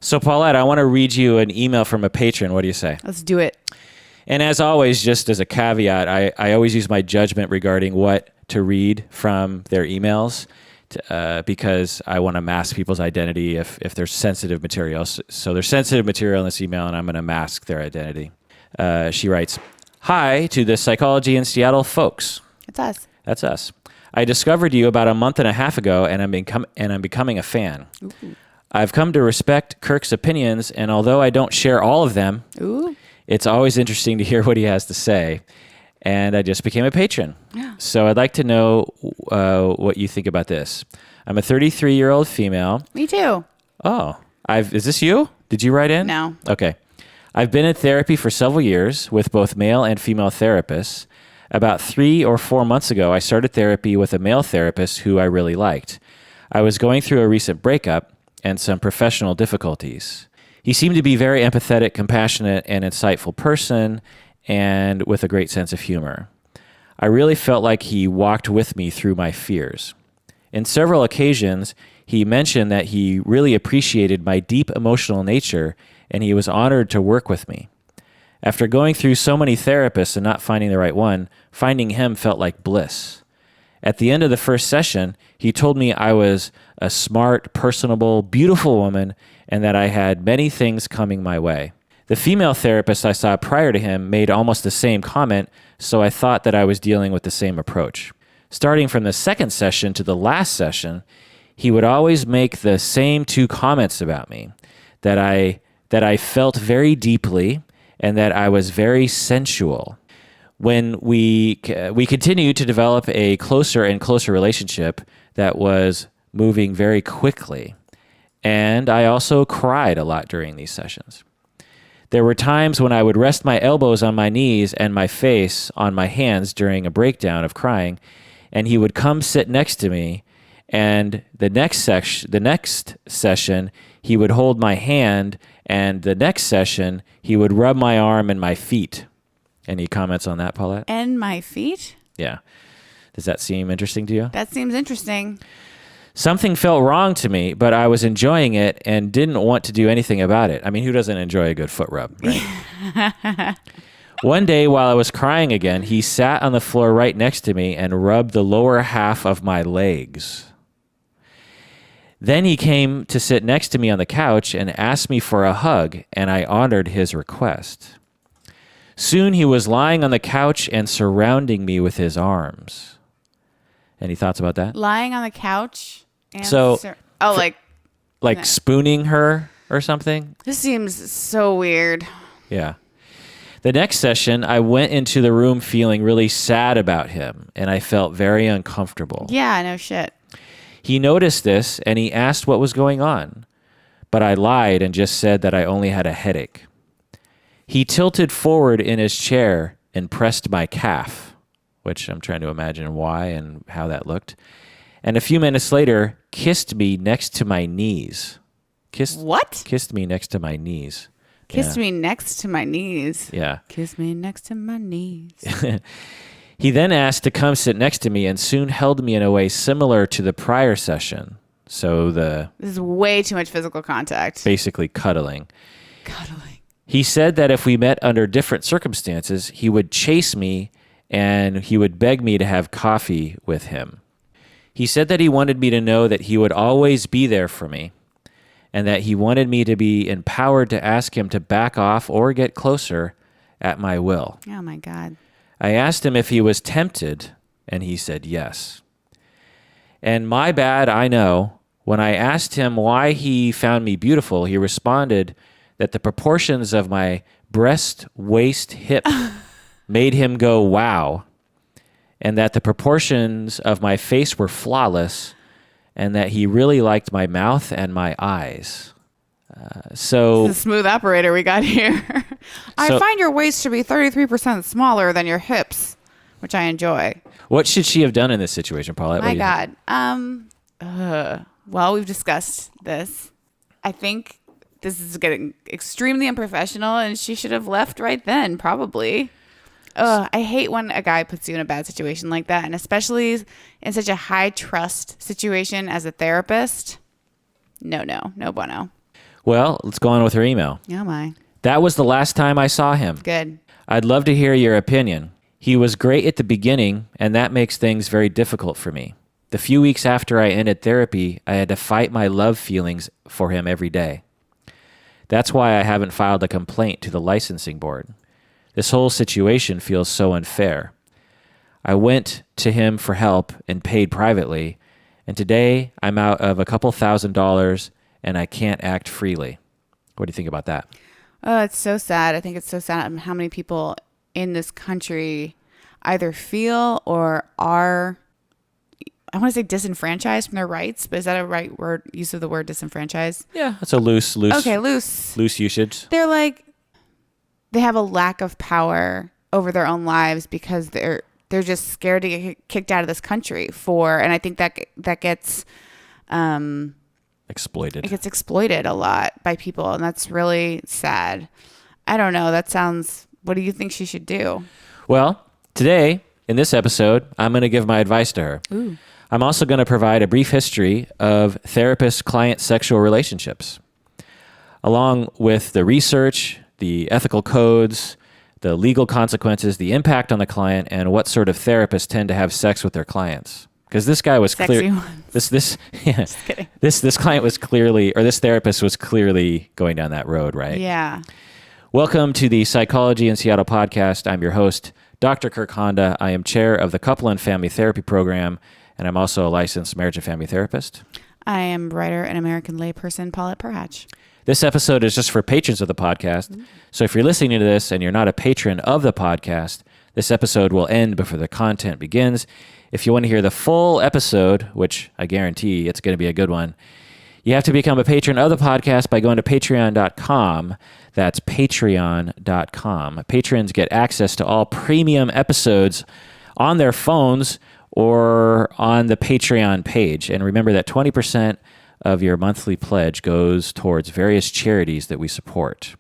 So, Paulette, I want to read you an email from a patron. What do you say? Let's do it. And as always, just as a caveat, I always use my judgment regarding what to read from their emails because I want to mask people's identity if there's sensitive material. So there's sensitive material in this email, and I'm going to mask their identity. She writes, "Hi to the Psychology in Seattle folks." It's us. That's us. "I discovered you about a month and a half ago, and I'm becoming a fan. Ooh. I've come to respect Kirk's opinions, and although I don't share all of them, Ooh. it's always interesting to hear what he has to say. And I just became a patron. Yeah. So I'd like to know what you think about this. I'm a 33-year-old female." Me too. Oh, is this you? Did you write in? No. Okay. "I've been in therapy for several years with both male and female therapists. About 3 or 4 months ago, I started therapy with a male therapist who I really liked. I was going through a recent breakup and some professional difficulties. He seemed to be very empathetic, compassionate, and insightful person, and with a great sense of humor. I really felt like he walked with me through my fears. In several occasions, he mentioned that he really appreciated my deep emotional nature, and he was honored to work with me. After going through so many therapists and not finding the right one, finding him felt like bliss. At the end of the first session, he told me I was a smart, personable, beautiful woman and that I had many things coming my way. The female therapist I saw prior to him made almost the same comment, so I thought that I was dealing with the same approach. Starting from the second session to the last session, he would always make the same 2 comments about me, that I felt very deeply and that I was very sensual. When we continued to develop a closer and closer relationship that was moving very quickly. And I also cried a lot during these sessions. There were times when I would rest my elbows on my knees and my face on my hands during a breakdown of crying, and he would come sit next to me, and the next session, he would hold my hand, and the next session, he would rub my arm and my feet. Any comments on that, Paulette? And my feet? Yeah. Does that seem interesting to you? That seems interesting. Something felt wrong to me, but I was enjoying it and didn't want to do anything about it. I mean, who doesn't enjoy a good foot rub, right? One day while I was crying again, he sat on the floor right next to me and rubbed the lower half of my legs. Then he came to sit next to me on the couch and asked me for a hug, and I honored his request. Soon he was lying on the couch and surrounding me with his arms. Any thoughts about that? Lying on the couch and like spooning her or something? This seems so weird. Yeah. The next session, I went into the room feeling really sad about him, and I felt very uncomfortable. Yeah, no shit. He noticed this, and he asked what was going on, but I lied and just said that I only had a headache. He tilted forward in his chair and pressed my calf, which I'm trying to imagine why and how that looked, and a few minutes later, kissed me next to my knees. What? Kissed me next to my knees. Kissed me next to my knees. Yeah. Kiss me next to my knees. He then asked to come sit next to me and soon held me in a way similar to the prior session. So this is way too much physical contact. Basically cuddling. Cuddling. He said that if we met under different circumstances, he would chase me and he would beg me to have coffee with him. He said that he wanted me to know that he would always be there for me and that he wanted me to be empowered to ask him to back off or get closer at my will. Oh, my God. I asked him if he was tempted, and he said yes. And my bad, I know. When I asked him why he found me beautiful, he responded that the proportions of my breast, waist, hip made him go, wow, and that the proportions of my face were flawless, and that he really liked my mouth and my eyes. So the smooth operator we got here. I find your waist to be 33% smaller than your hips, which I enjoy. What should she have done in this situation, Paulette? My God. Well, we've discussed this. I think this is getting extremely unprofessional, and she should have left right then, probably. I hate when a guy puts you in a bad situation like that, and especially in such a high trust situation as a therapist. No bueno. Well, let's go on with her email. Oh my. That was the last time I saw him. Good. I'd love to hear your opinion. He was great at the beginning, and that makes things very difficult for me. The few weeks after I ended therapy, I had to fight my love feelings for him every day. That's why I haven't filed a complaint to the licensing board. This whole situation feels so unfair. I went to him for help and paid privately, and today I'm out of a couple $1,000s and I can't act freely. What do you think about that? Oh, it's so sad. I think it's so sad how many people in this country either feel or are, I want to say disenfranchised from their rights, but is that a right word, use of the word disenfranchised? Yeah, that's a loose usage. They're like, they have a lack of power over their own lives because they're just scared to get kicked out of this country and I think that gets exploited. It gets exploited a lot by people, and that's really sad. I don't know. What do you think she should do? Well, today, in this episode, I'm going to give my advice to her. Ooh. I'm also going to provide a brief history of therapist-client sexual relationships, along with the research, the ethical codes, the legal consequences, the impact on the client, and what sort of therapists tend to have sex with their clients. Because this guy was clear. This client was clearly, or this therapist was clearly going down that road, right? Yeah. Welcome to the Psychology in Seattle podcast. I'm your host, Dr. Kirk Honda. I am chair of the Couple and Family Therapy Program, and I'm also a licensed marriage and family therapist. I am writer and American layperson, Paulette. This episode is just for patrons of the podcast. Mm-hmm. So if you're listening to this and you're not a patron of the podcast, this episode will end before the content begins. If you want to hear the full episode, which I guarantee it's going to be a good one, you have to become a patron of the podcast by going to patreon.com. That's patreon.com. Patrons get access to all premium episodes on their phones or on the Patreon page. And remember that 20% of your monthly pledge goes towards various charities that we support.